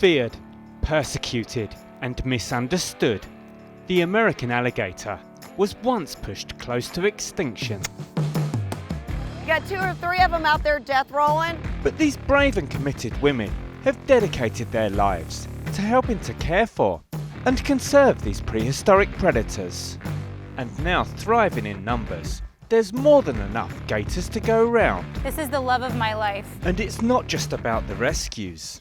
Feared, persecuted, and misunderstood, the American alligator was once pushed close to extinction. You got 2 or 3 of them out there death rolling. But these brave and committed women have dedicated their lives to helping to care for and conserve these prehistoric predators. And now thriving in numbers, there's more than enough gators to go round. This is the love of my life. And it's not just about the rescues.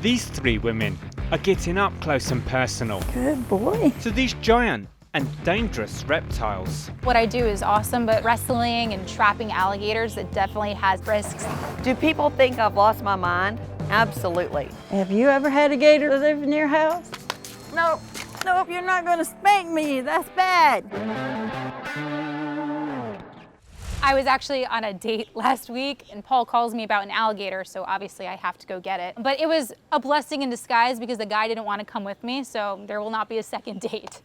These 3 women are getting up close and personal. Good boy. To these giant and dangerous reptiles. What I do is awesome, but wrestling and trapping alligators, it definitely has risks. Do people think I've lost my mind? Absolutely. Have you ever had a gator live in your house? No, nope, you're not gonna spank me. That's bad. I was actually on a date last week and Paul calls me about an alligator, so obviously I have to go get it. But it was a blessing in disguise because the guy didn't want to come with me, so there will not be a second date.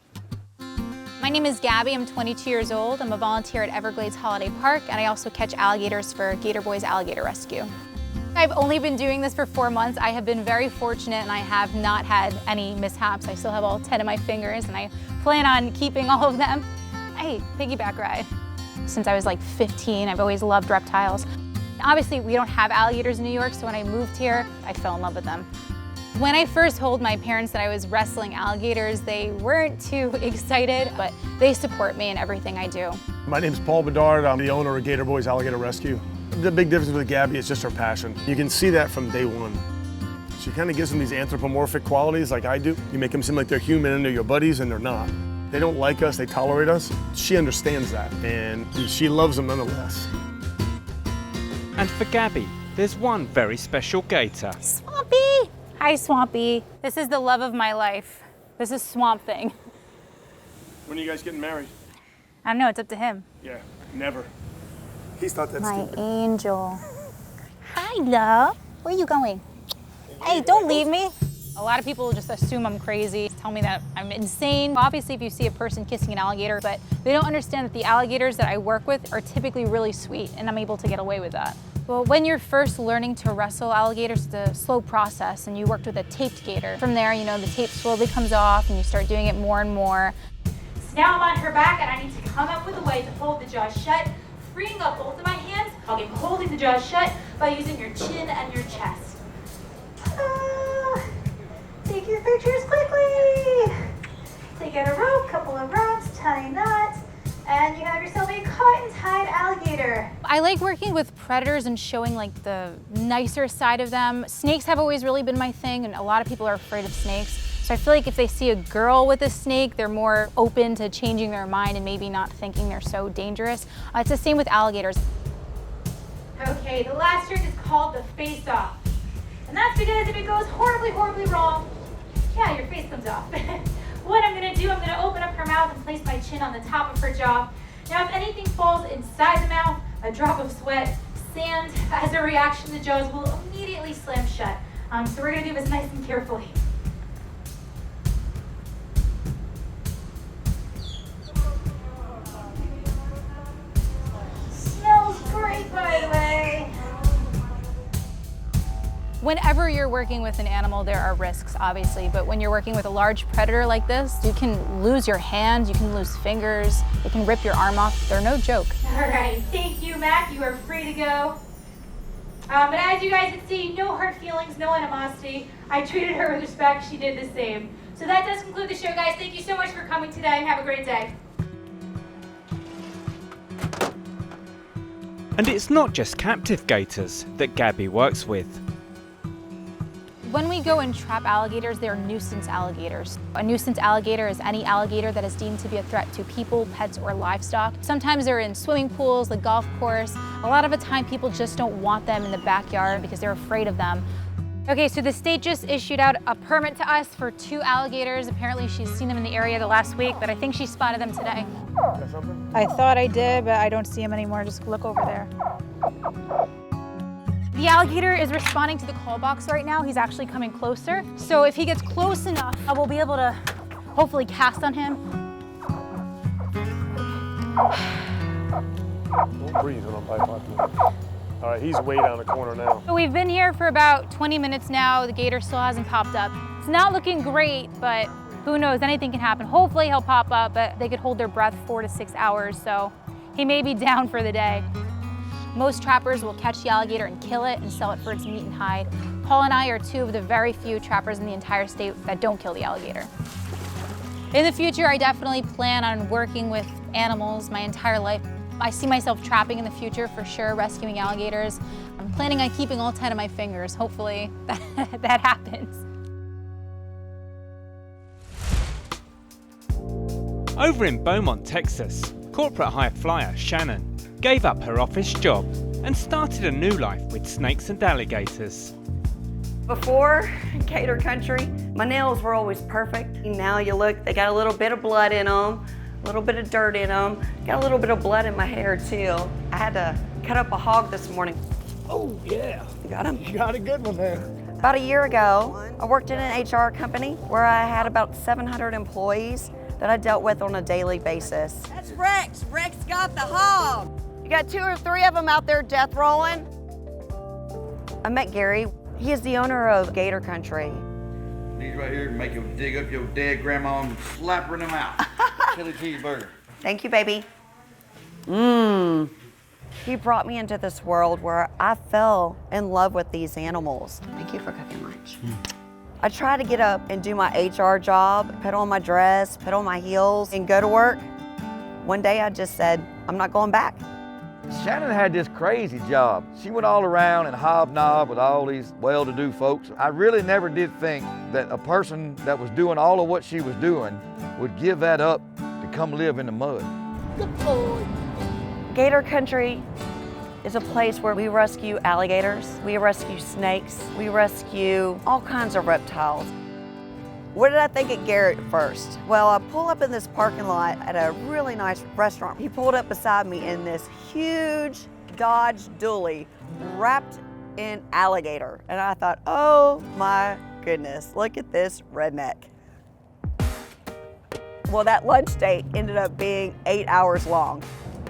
My name is Gabby, I'm 22 years old. I'm a volunteer at Everglades Holiday Park, and I also catch alligators for Gator Boys Alligator Rescue. I've only been doing this for 4 months. I have been very fortunate and I have not had any mishaps. I still have all 10 of my fingers and I plan on keeping all of them. Hey, piggyback ride. Since I was like 15, I've always loved reptiles. Obviously, we don't have alligators in New York, so when I moved here, I fell in love with them. When I first told my parents that I was wrestling alligators, they weren't too excited, but they support me in everything I do. My name's Paul Bedard. I'm the owner of Gator Boys Alligator Rescue. The big difference with Gabby is just her passion. You can see that from day one. She kind of gives them these anthropomorphic qualities like I do. You make them seem like they're human and they're your buddies, and they're not. They don't like us, they tolerate us. She understands that, and she loves them nonetheless. And for Gabby, there's one very special gator. Swampy! Hi, Swampy. This is the love of my life. This is Swamp Thing. When are you guys getting married? I don't know, it's up to him. Yeah, never. He's not that My stupid. angel. Hi, love. Where are you going? Hey, don't leave me. A lot of people just assume I'm crazy, tell me that I'm insane. Obviously, if you see a person kissing an alligator, but they don't understand that the alligators that I work with are typically really sweet, and I'm able to get away with that. Well, when you're first learning to wrestle alligators, it's a slow process, and you worked with a taped gator. From there, you know, the tape slowly comes off, and you start doing it more and more. So now I'm on her back, and I need to come up with a way to hold the jaws shut, freeing up both of my hands, while holding the jaws shut by using your chin and your chest. Take your pictures quickly. Take out a rope, couple of ropes, tie a knot, and you have yourself a cotton-tied alligator. I like working with predators and showing like the nicer side of them. Snakes have always really been my thing, and a lot of people are afraid of snakes. So I feel like if they see a girl with a snake, they're more open to changing their mind and maybe not thinking they're so dangerous. It's the same with alligators. Okay, the last trick is called the face-off. And that's because if it goes horribly, horribly wrong, yeah, your face comes off. What I'm gonna do, I'm gonna open up her mouth and place my chin on the top of her jaw. Now, if anything falls inside the mouth, a drop of sweat, sand, as a reaction, the jaws will immediately slam shut. So we're gonna do this nice and carefully. Smells great, by the way. Whenever you're working with an animal, there are risks, obviously, but when you're working with a large predator like this, you can lose your hand, you can lose fingers, it can rip your arm off. They're no joke. All right, thank you, Mac. You are free to go. But as you guys can see, no hard feelings, no animosity. I treated her with respect. She did the same. So that does conclude the show, guys. Thank you so much for coming today, and have a great day. And it's not just captive gators that Gabby works with. When we go and trap alligators, they're nuisance alligators. A nuisance alligator is any alligator that is deemed to be a threat to people, pets, or livestock. Sometimes they're in swimming pools, the golf course. A lot of the time, people just don't want them in the backyard because they're afraid of them. Okay, so the state just issued out a permit to us for 2 alligators. Apparently she's seen them in the area the last week, but I think she spotted them today. I thought I did, but I don't see him anymore. Just look over there. The alligator is responding to the call box right now. He's actually coming closer. So if he gets close enough, I will be able to hopefully cast on him. Don't breathe when I'm by. All right, he's way down the corner now. So we've been here for about 20 minutes now. The gator still hasn't popped up. It's not looking great, but who knows, anything can happen. Hopefully he'll pop up, but they could hold their breath 4 to 6 hours, so he may be down for the day. Most trappers will catch the alligator and kill it and sell it for its meat and hide. Paul and I are 2 of the very few trappers in the entire state that don't kill the alligator. In the future, I definitely plan on working with animals my entire life. I see myself trapping in the future for sure, rescuing alligators. I'm planning on keeping all 10 of my fingers. Hopefully that happens. Over in Beaumont, Texas, corporate high flyer Shannon gave up her office job and started a new life with snakes and alligators. Before Gator Country, my nails were always perfect. Now you look, they got a little bit of blood in them, a little bit of dirt in them, got a little bit of blood in my hair too. I had to cut up a hog this morning. Oh, yeah. You got him? You got a good one there. About a year ago, I worked in an HR company where I had about 700 employees that I dealt with on a daily basis. That's Rex. Rex got the hog. You got 2 or 3 of them out there death rolling. I met Gary. He is the owner of Gator Country. These right here make you dig up your dead grandma and slap her in the mouth. Chili cheeseburger. Thank you, baby. He brought me into this world where I fell in love with these animals. Thank you for cooking lunch. I try to get up and do my HR job, put on my dress, put on my heels, and go to work. One day I just said, I'm not going back. Shannon had this crazy job. She went all around and hobnobbed with all these well-to-do folks. I really never did think that a person that was doing all of what she was doing would give that up to come live in the mud. Gator Country is a place where we rescue alligators, we rescue snakes, we rescue all kinds of reptiles. What did I think at Garrett first? Well, I pull up in this parking lot at a really nice restaurant. He pulled up beside me in this huge Dodge Dually wrapped in alligator. And I thought, oh my goodness, look at this redneck. Well, that lunch date ended up being 8 hours long.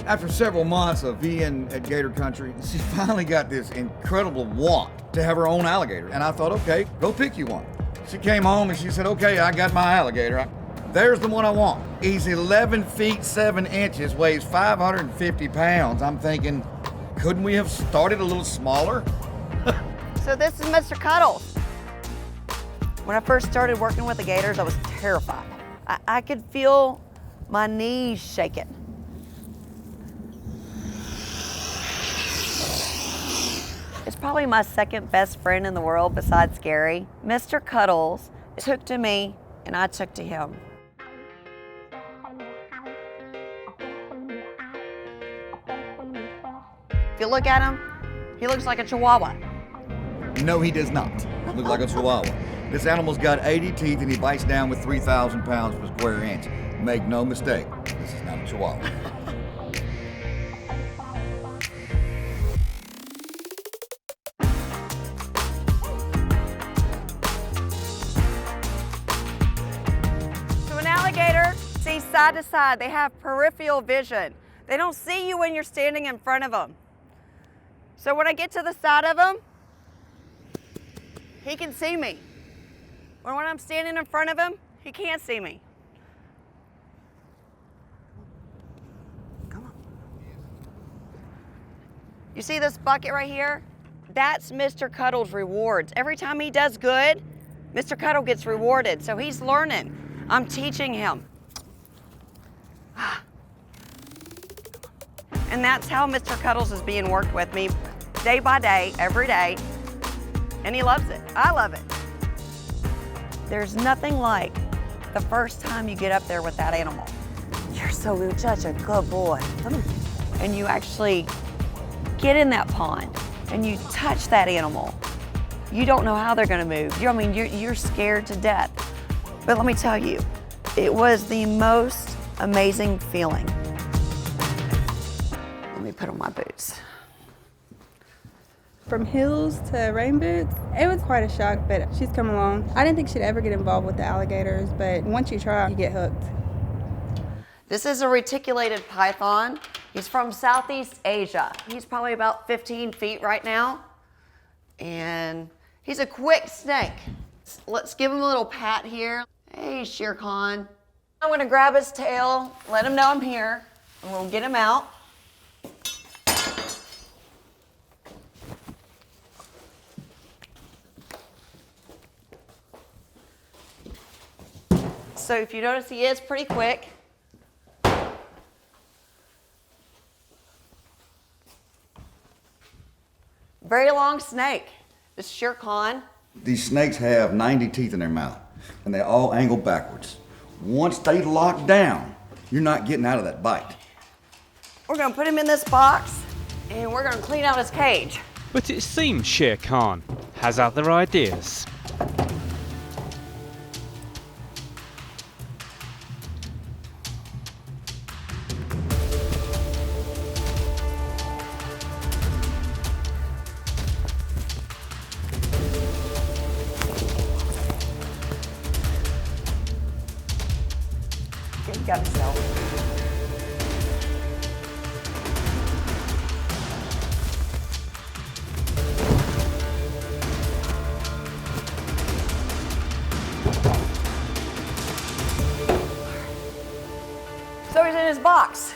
After several months of being at Gator Country, she finally got this incredible want to have her own alligator. And I thought, okay, go pick you one. She came home and she said, okay, I got my alligator. There's the one I want. He's 11 feet 7 inches, weighs 550 pounds. I'm thinking, couldn't we have started a little smaller? So this is Mr. Cuddles. When I first started working with the Gators, I was terrified. I could feel my knees shaking. It's probably my second best friend in the world besides Gary. Mr. Cuddles took to me and I took to him. If you look at him, he looks like a Chihuahua. No, he does not look like a Chihuahua. This animal's got 80 teeth and he bites down with 3,000 pounds per square inch. Make no mistake, this is not a Chihuahua. Side to side, they have peripheral vision. They don't see you when you're standing in front of them. So when I get to the side of him, he can see me. When I'm standing in front of him, he can't see me. Come on. You see this bucket right here? That's Mr. Cuddles' rewards. Every time he does good, Mr. Cuddle gets rewarded. So he's learning. I'm teaching him. And that's how Mr. Cuddles is being worked with me day by day, every day. And he loves it. I love it. There's nothing like the first time you get up there with that animal. You're such a good boy. Come on. And you actually get in that pond and you touch that animal. You don't know how they're gonna move. You're scared to death. But let me tell you, it was the most amazing feeling. Let me put on my boots. From heels to rain boots, it was quite a shock, but she's come along. I didn't think she'd ever get involved with the alligators, but once you try, you get hooked. This is a reticulated python. He's from Southeast Asia. He's probably about 15 feet right now. And he's a quick snake. Let's give him a little pat here. Hey, Shere Khan. I'm gonna grab his tail, let him know I'm here, and we'll get him out. So if you notice, he is pretty quick. Very long snake. This is Shere Khan. These snakes have 90 teeth in their mouth, and they all angle backwards. Once they lock down, you're not getting out of that bite. We're gonna put him in this box, and we're gonna clean out his cage. But it seems Shere Khan has other ideas. He got himself. So he's in his box.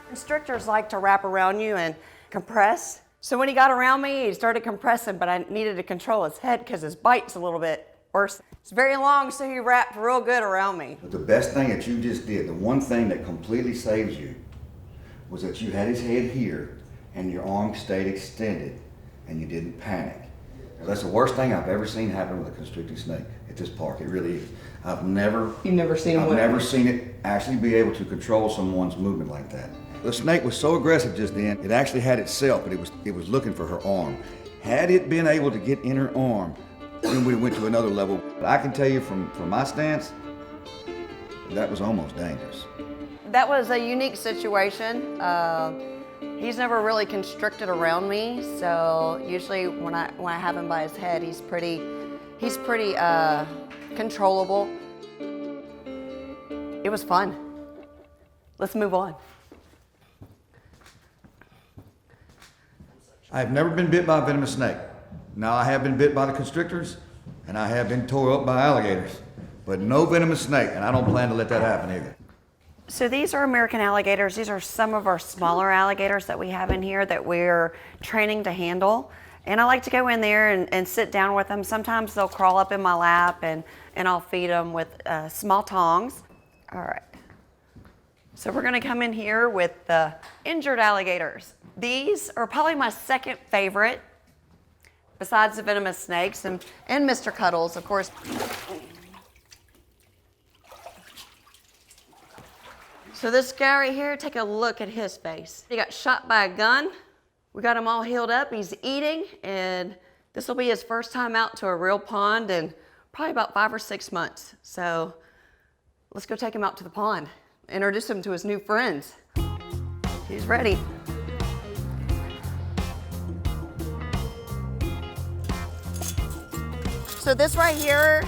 Constrictors like to wrap around you and compress. So when he got around me, he started compressing, but I needed to control his head because his bite's a little bit worse. It's very long, so he wrapped real good around me. But the best thing that you just did, the one thing that completely saves you, was that you had his head here and your arm stayed extended and you didn't panic. Now, that's the worst thing I've ever seen happen with a constricting snake at this park. It really is. You've never seen it actually be able to control someone's movement like that. The snake was so aggressive just then, it actually had itself, but it was looking for her arm. Had it been able to get in her arm, then we went to another level. But I can tell you from my stance, that was almost dangerous. That was a unique situation. He's never really constricted around me, so usually when I have him by his head, he's pretty controllable. It was fun. Let's move on. I've never been bit by a venomous snake. Now I have been bit by the constrictors, and I have been tore up by alligators, but no venomous snake, and I don't plan to let that happen either. So these are American alligators. These are some of our smaller alligators that we have in here that we're training to handle. And I like to go in there and sit down with them. Sometimes they'll crawl up in my lap and I'll feed them with small tongs. All right. So we're gonna come in here with the injured alligators. These are probably my second favorite, besides the venomous snakes and Mr. Cuddles, of course. So this guy right here, take a look at his face. He got shot by a gun. We got him all healed up. He's eating, and this will be his first time out to a real pond in probably about 5 or 6 months. So let's go take him out to the pond, introduce him to his new friends. He's ready. So this right here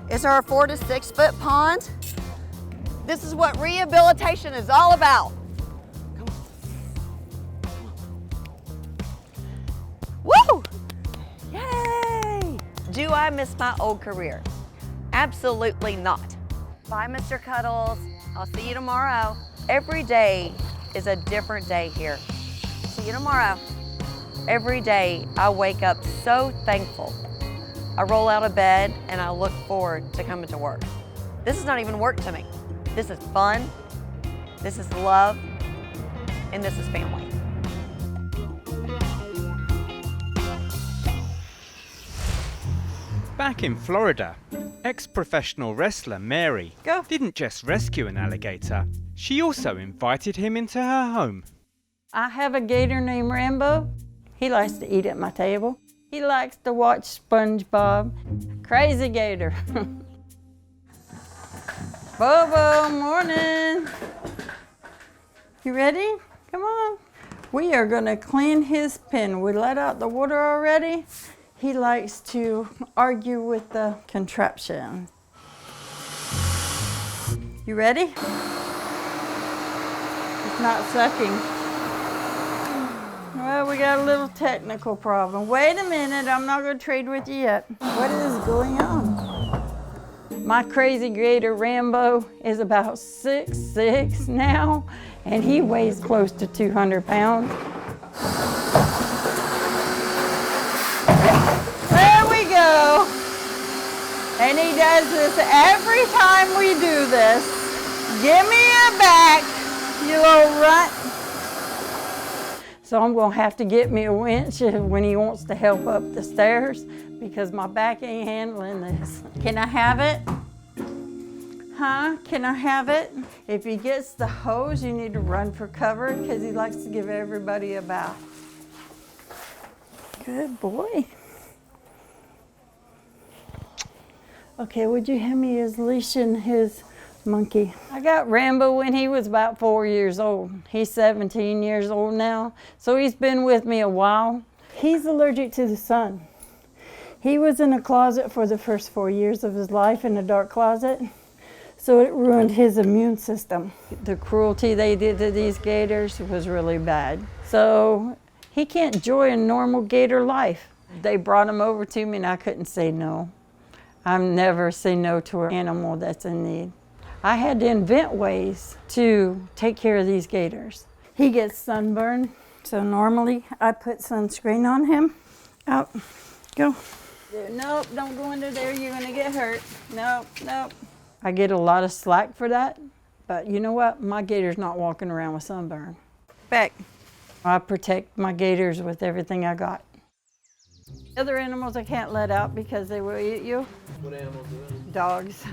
is our 4 to 6 foot pond. This is what rehabilitation is all about. Come on. Woo! Yay! Do I miss my old career? Absolutely not. Bye, Mr. Cuddles. I'll see you tomorrow. Every day is a different day here. See you tomorrow. Every day I wake up so thankful. I roll out of bed and I look forward to coming to work. This is not even work to me. This is fun, this is love, and this is family. Back in Florida, ex-professional wrestler Mary didn't just rescue an alligator, she also invited him into her home. I have a gator named Rambo. He likes to eat at my table. He likes to watch SpongeBob. Crazy gator. Bobo, morning. You ready? Come on. We are gonna clean his pen. We let out the water already. He likes to argue with the contraption. You ready? It's not sucking. we got a little technical problem. Wait a minute, I'm not gonna trade with you yet. What is going on? My crazy gator Rambo is about 6'6" now, and he weighs close to 200 pounds. There we go. And he does this every time we do this. Give me a back, you little runt. So I'm gonna have to get me a winch when he wants to help up the stairs because my back ain't handling this. Can I have it? Huh? Can I have it? If he gets the hose, you need to run for cover because he likes to give everybody a bath. Good boy. Okay, would you hand me his leash and his monkey? I got Rambo when he was about 4 years old. He's 17 years old now, so he's been with me a while. He's allergic to the sun. He was in a closet for the first 4 years of his life, in a dark closet, so it ruined his immune system. The cruelty they did to these gators was really bad. So he can't enjoy a normal gator life. They brought him over to me and I couldn't say no. I never say no to an animal that's in need. I had to invent ways to take care of these gators. He gets sunburned, so normally I put sunscreen on him. Out, go. Nope, don't go under there, you're gonna get hurt. Nope, nope. I get a lot of slack for that, but you know what? My gator's not walking around with sunburn. Back. I protect my gators with everything I got. Other animals I can't let out because they will eat you. What animals are those? Dogs.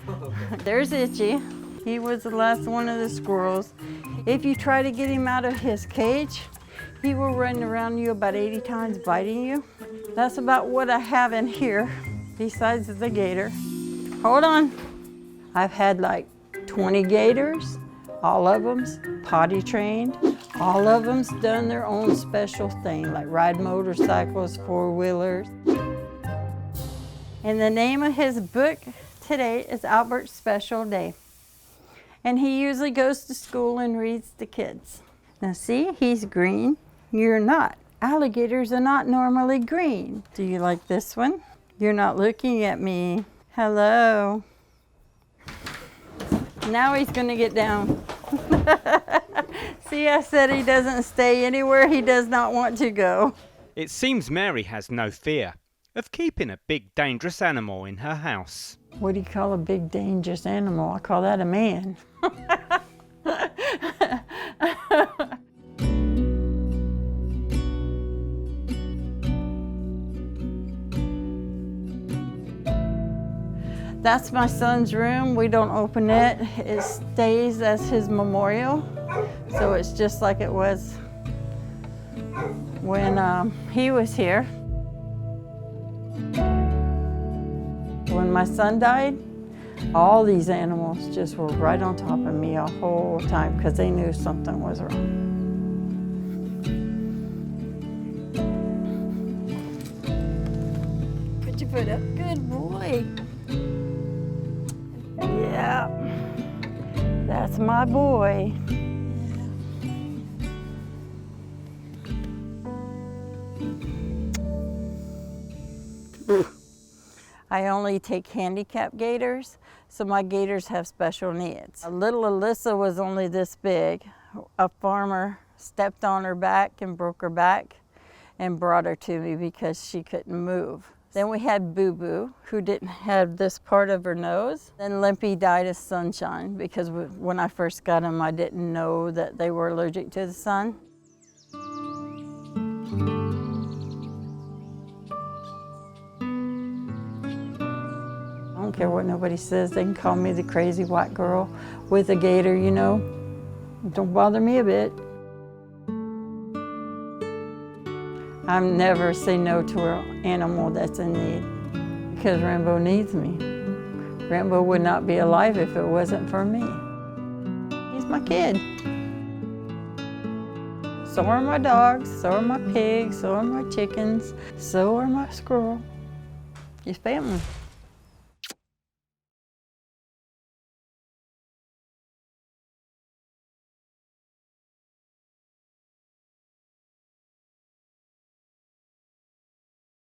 Okay. There's Itchy. He was the last one of the squirrels. If you try to get him out of his cage, he will run around you about 80 times biting you. That's about what I have in here, besides the gator. Hold on. I've had like 20 gators, all of them's potty trained. All of them's done their own special thing, like ride motorcycles, four-wheelers. And the name of his book today is Albert's Special Day. And he usually goes to school and reads to kids. Now see, he's green, you're not. Alligators are not normally green. Do you like this one? You're not looking at me. Hello. Now he's gonna get down. See, I said he doesn't stay anywhere he does not want to go. It seems Mary has no fear of keeping a big dangerous animal in her house. What do you call a big dangerous animal? I call that a man. That's my son's room. We don't open it. It stays as his memorial. So it's just like it was when he was here. When my son died, all these animals just were right on top of me the whole time because they knew something was wrong. Put your foot up. Good boy. Yeah, that's my boy. I only take handicapped gators, so my gators have special needs. Little Alyssa was only this big. A farmer stepped on her back and broke her back and brought her to me because she couldn't move. Then we had Boo Boo, who didn't have this part of her nose. Then Limpy died of sunshine because when I first got them, I didn't know that they were allergic to the sun. I don't care what nobody says. They can call me the crazy white girl with a gator, you know. Don't bother me a bit. I never say no to an animal that's in need because Rambo needs me. Rambo would not be alive if it wasn't for me. He's my kid. So are my dogs, so are my pigs, so are my chickens, so are my squirrel. He's family.